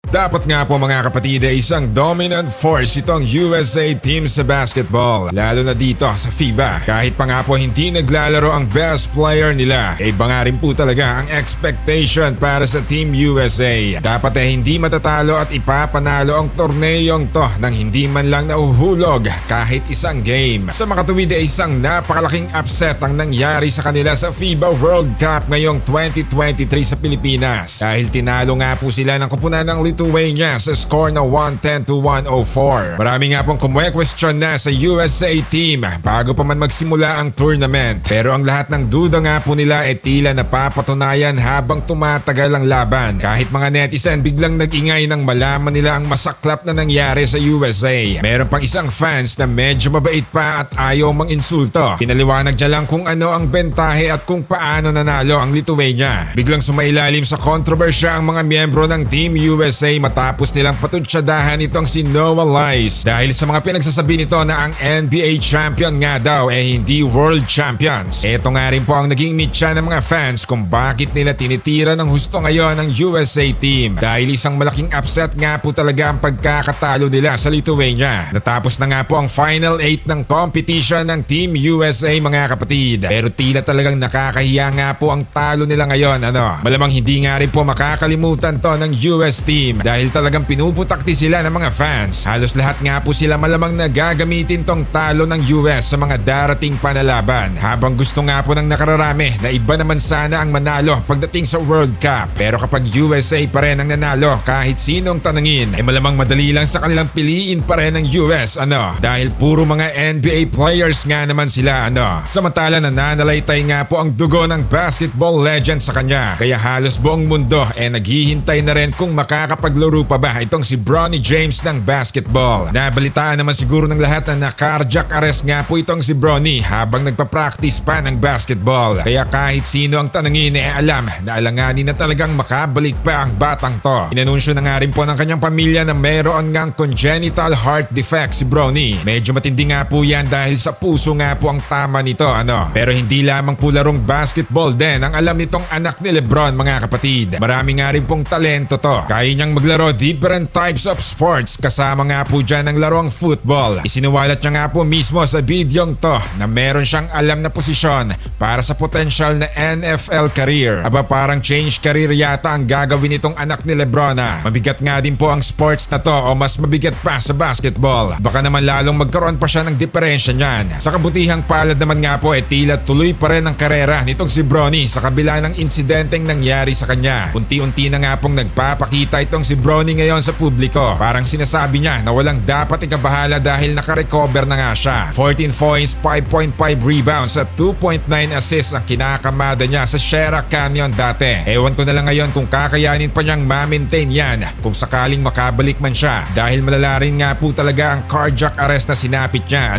Dapat nga po mga kapatid ay isang dominant force itong USA team sa basketball, lalo na dito sa FIBA. Kahit pa nga po hindi naglalaro ang best player nila, iba nga rin po talaga ang expectation para sa Team USA. Dapat ay hindi matatalo at ipapanalo ang torneyong to nang hindi man lang nauhulog kahit isang game. Sa makatuwid ay isang napakalaking upset ang nangyari sa kanila sa FIBA World Cup ngayong 2023 sa Pilipinas, dahil tinalo nga po sila ng kupunan ng Lithuania sa score na 110-104. Marami nga pong kumwe-question na sa USA team bago pa man magsimula ang tournament, pero ang lahat ng duda nga po nila ay tila napapatunayan habang tumatagal ang laban. Kahit mga netizen biglang nag-ingay nang malaman nila ang masaklap na nangyari sa USA. Meron pang isang fans na medyo mabait pa at ayaw mang-insulto. Pinaliwanag niya lang kung ano ang bentahe at kung paano nanalo ang Lithuania. Biglang sumailalim sa kontrobersya ang mga miyembro ng Team USA matapos nilang patutsyadahan itong si Noah Lyles dahil sa mga pinagsasabi nito na ang NBA champion nga daw ay hindi world champions. Ito nga rin po ang naging mitya ng mga fans kung bakit nila tinitira ng husto ngayon ang USA team, dahil isang malaking upset nga po talaga ang pagkakatalo nila sa Lithuania. Natapos na nga po ang Final 8 ng competition ng Team USA mga kapatid, pero tila talagang nakakahiya nga po ang talo nila ngayon. Malamang hindi nga rin po makakalimutan to ng US team dahil talagang pinuputakti sila ng mga fans. Halos lahat nga po sila malamang nagagamitin tong talo ng US sa mga darating panalaban, habang gusto nga po ng nakararami na iba naman sana ang manalo pagdating sa World Cup. Pero kapag USA pa rin ang nanalo kahit sinong tanungin, ay malamang madali lang sa kanilang piliin pa rin ng US dahil puro mga NBA players nga naman sila Samantala nananalaytay nga po ang dugo ng basketball legend sa kanya, kaya halos buong mundo naghihintay na rin kung makakapaglaro pa ba itong si Bronny James ng basketball. Nabalitaan naman siguro ng lahat na na-cardiac arrest nga po itong si Bronny habang nagpa-practice pa ng basketball, kaya kahit sino ang tanungin alam na alanganin na talagang makabalik pa ang batang to. Inanunsyo na nga rin po ng kanyang pamilya na mayroon ngang congenital heart defect si Bronny. Medyo matindi nga po yan dahil sa puso nga po ang tama nito pero hindi lamang po larong basketball din ang alam nitong anak ni Lebron mga kapatid. Marami nga rin pong talento to. Kaya niyang maglaro different types of sports, kasama nga po dyan ang larong football. Isinuwalat niya nga po mismo sa bidyong to na meron siyang alam na posisyon para sa potential na NFL career. Parang change career yata ang gagawin nitong anak ni Lebron. Mabigat nga din po ang sports na to, o mas mabigat pa sa basketball. Baka naman lalong magkaroon pa siya ng diferensya niyan. Sa kabutihang palad naman nga po tila tuloy pa rin ang karera nitong si Bronny sa kabila ng insidenteng nangyari sa kanya. Unti-unti na nga pong nagpapakita itong si Bronny ngayon sa publiko. Parang sinasabi niya na walang dapat ikabahala dahil nakarecover na nga siya. 14 points, 5.5 rebounds at 2.9 assists ang kinakamada niya sa Sierra Canyon dati. Ewan ko na lang ngayon kung kakayanin pa niyang ma-maintain yan kung sakaling makabalik man siya, dahil malala rin nga po talaga ang cardiac arrest na sinapit niya.